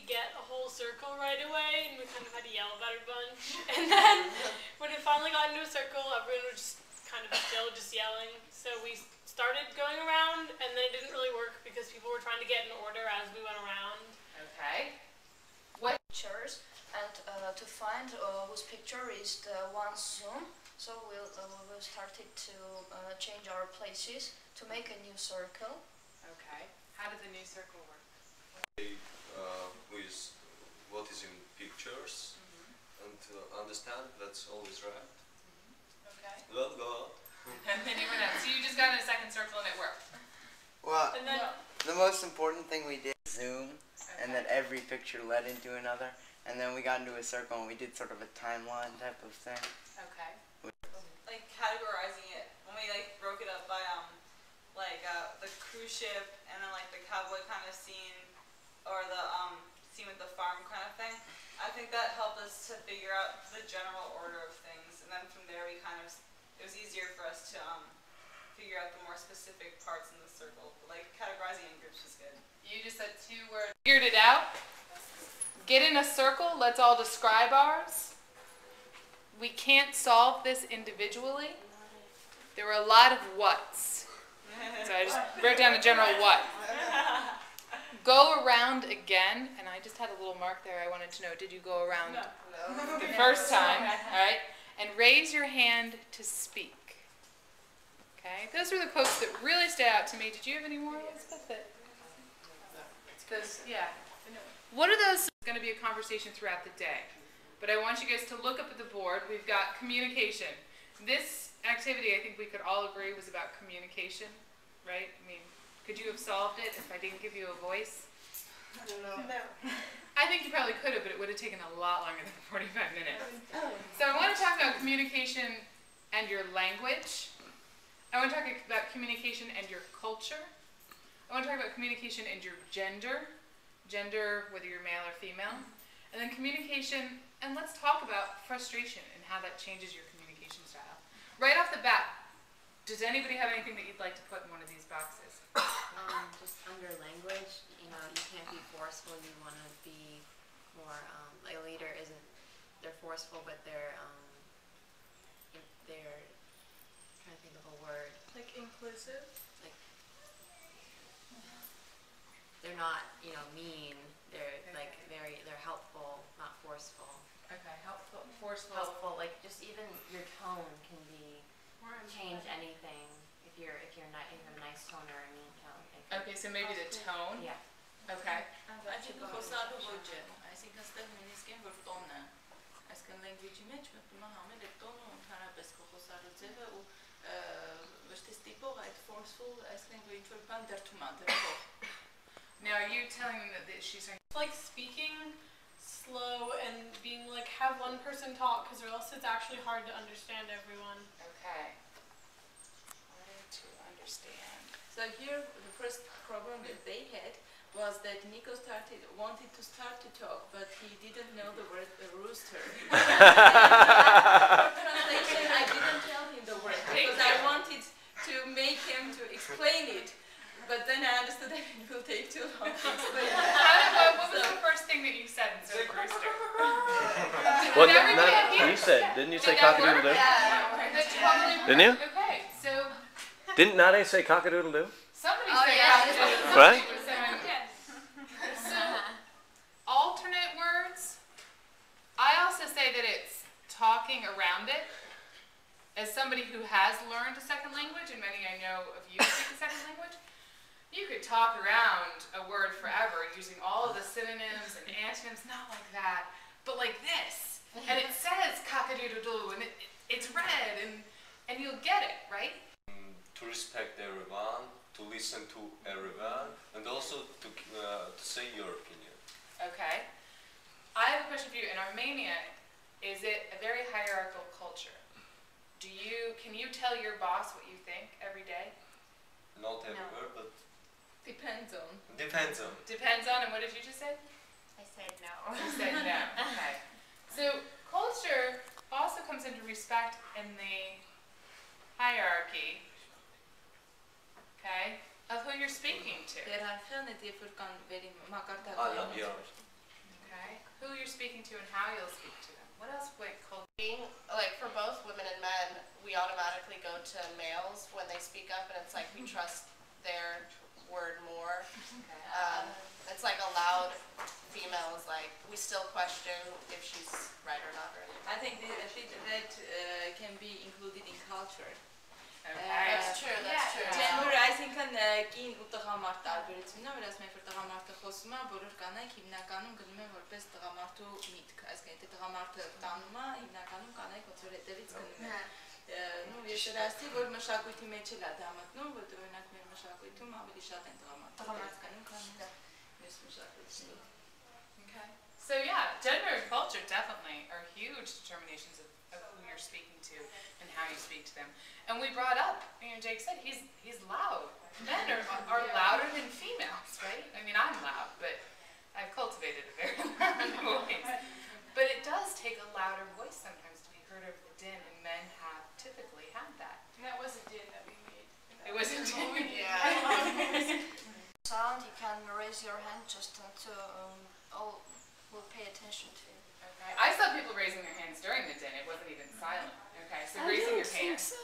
get a whole circle right away, and we kind of had to yell about it a bunch. And then when it finally got into a circle, everyone was just kind of still just yelling. So we started going around, and then it didn't really work because people were trying to get in order as we went around. Okay. What pictures, and to find whose picture is the one zoom. So we'll started to change our places to make a new circle. Okay. How did the new circle work? With what is in pictures and understand that's always right. Okay. Well, go on. And then you went out. So you just got in a second circle and it worked. Well, And then the most important thing we did was zoom, and then every picture led into another, and then we got into a circle and we did sort of a timeline type of thing. Okay. Like categorizing it when we like broke it up by the cruise ship and then like the cowboy kind of scene or the scene with the farm kind of thing. I think that helped us to figure out the general order of things, and then from there we kind of it was easier for us to figure out the more specific parts in the circle. But, like categorizing in groups was good. You just said 2 words. Figured it out. Get in a circle. Let's all describe ours. We can't solve this individually. There were a lot of whats. So I just wrote down a general what. Go around again, and I just had a little mark there. I wanted to know, did you go around the first time? All right. And raise your hand to speak. Okay. Those are the quotes that really stood out to me. Did you have any more, Elizabeth? Those, yeah. What are those? It's going to be a conversation throughout the day. But I want you guys to look up at the board. We've got communication. This activity, I think we could all agree, was about communication, right? I mean, could you have solved it if I didn't give you a voice? I don't know. No. I think you probably could have, but it would have taken a lot longer than 45 minutes. So I want to talk about communication and your language. I want to talk about communication and your culture. I want to talk about communication and your gender, whether you're male or female. And then communication, and let's talk about frustration and how that changes your communication style. Right off the bat, does anybody have anything that you'd like to put in one of these boxes? Just under language, you can't be forceful. You want to be more, like a leader isn't, they're forceful, but they're trying to think of a word. Like inclusive? Like, they're not, mean. They're like they're helpful, not forceful. Okay, helpful, forceful. Helpful, like just even your tone can be change anything. If you have a nice tone or a mean tone. Okay, so maybe the tone. Yeah. Okay. Now, are you telling me that she's saying? Like speaking slow and being like, have one person talk, because or else it's actually hard to understand everyone. Okay. Hard to understand. So here the first problem that they had was that Nico wanted to start to talk, but he didn't know the word rooster. Translation, I didn't tell him the word because I wanted to make him to explain it. But then I understood that it will take too long to explain it. What was the first thing that you said instead of rooster? Well, didn't you say cock-a-doodle-doo? Didn't you? Okay, so Didn't Nade say cock-a-doodle-doo? somebody said cock-a-doodle-doo. Right? So, alternate words. I also say that it's talking around it. As somebody who has learned a second language, and many I know of you speak a second language, you could talk around a word forever using all of the synonyms and antonyms, not like that, but like this. And it says cock-a-doodle-doo, and it's red, and you'll get it, right? To respect everyone, to listen to everyone, and also to say your opinion. Okay. I have a question for you. In Armenia, is it a very hierarchical culture? Can you tell your boss what you think every day? Not everywhere, but Depends on. depends on. Depends on, and what did you just say? I said no. You said no. Okay. So culture also comes into respect in the hierarchy, okay, of who you're speaking to. There are fölnötti fölkan veri makartaa. speaking to and how you'll speak to them. What else would culture? Being, like, for both women and men, we automatically go to males when they speak up, and it's like we trust their word more. It's like a loud female is like, we still question if she's right or not. Or I think that can be included in culture. That's true, that's true. Gender, այսինքն կին ու տղամարդ տարբերությունն է, որ ասում են, որ տղամարդը խոսում է, բոլոր կանայք հիմնականում գնում են որպես տղամարդու միտք, այսինքն եթե տղամարդը տանում է, հիմնականում կանայք ոնց որ հետևից գնում են։ Նու ես դրասի, որ մշակույթի մեջ էլ է դա մտնում, որտեղ օրինակ մեր մշակույթում ավելի շատ են տղամարդները գնում, քան մյուս մշակույթներում։ Okay. So yeah, gender and culture definitely are huge determinations of who you're speaking to and how you speak to them. And we brought up, Jake said, he's loud. Men are louder than females, right? I mean, I'm loud, but I've cultivated a very loud voice. But it does take a louder voice sometimes to be heard over the din, and men have typically had that. And that was a din that we made. It was a din, Sound, you can raise your hand just to all will pay attention to you. Okay. I saw people raising their hands during the din. It wasn't even silent. Okay, so raising your hand. So.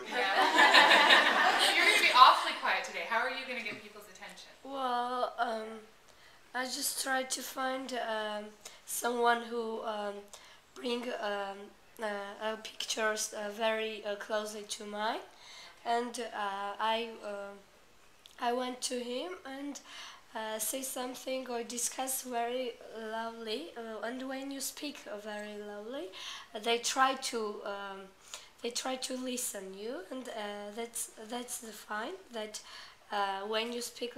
Yeah. You're going to be awfully quiet today. How are you going to get people's attention? Well, I just try to find someone who bring pictures very closely to mine, and I went to him and say something or discuss very loudly, and when you speak very loudly, they try to listen you, and that's the fine. That when you speak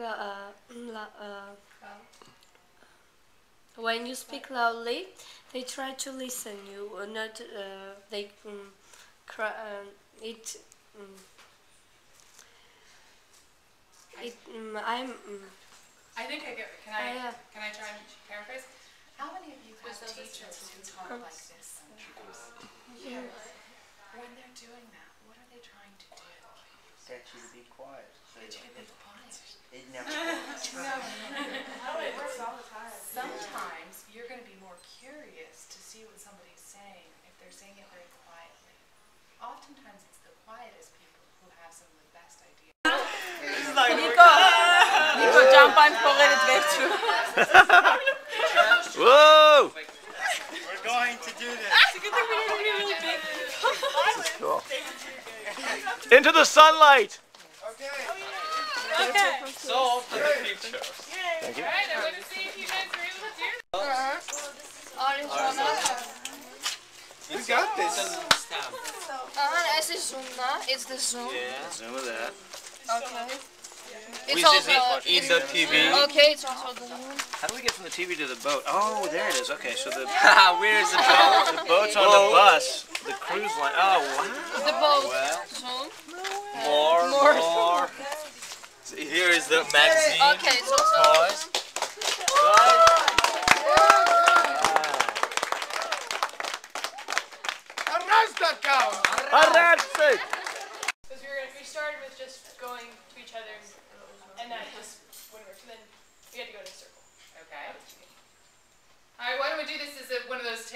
loudly, they try to listen you, or not they cry. I think I get it. Can I try and paraphrase? How many of you have teachers who talk like this sometimes? Yeah. When they're doing that, what are they trying to do? Get you to be quiet. Get you to be quiet. It never works. It works all the time. Sometimes you're going to be more curious to see what somebody's saying if they're saying it very quietly. Oftentimes it's the quietest people who have some of the best ideas. Nico jump on փողերից վերջու։ Whoa! We're going to do this. This is cool. Into the sunlight! So off to the pictures. Thank you. All right, I want to see if you guys are able to do We got this. As is zoom now, it's the zoom. Yeah, some of that. Okay. Which is in the TV. Okay, it's also the zoom. How do we get from the TV to the boat? Oh, there it is. Okay, so the Where's the boat? the boat's on the bus. The cruise line. Oh, wow. The boat. Well, Zoom. more. So here is the magazine. Okay, it's also Toys. Arrested! Because we started with just going to each other, and that just wouldn't work. So then we had to go in a circle. Okay. All right, why don't we do this as one of those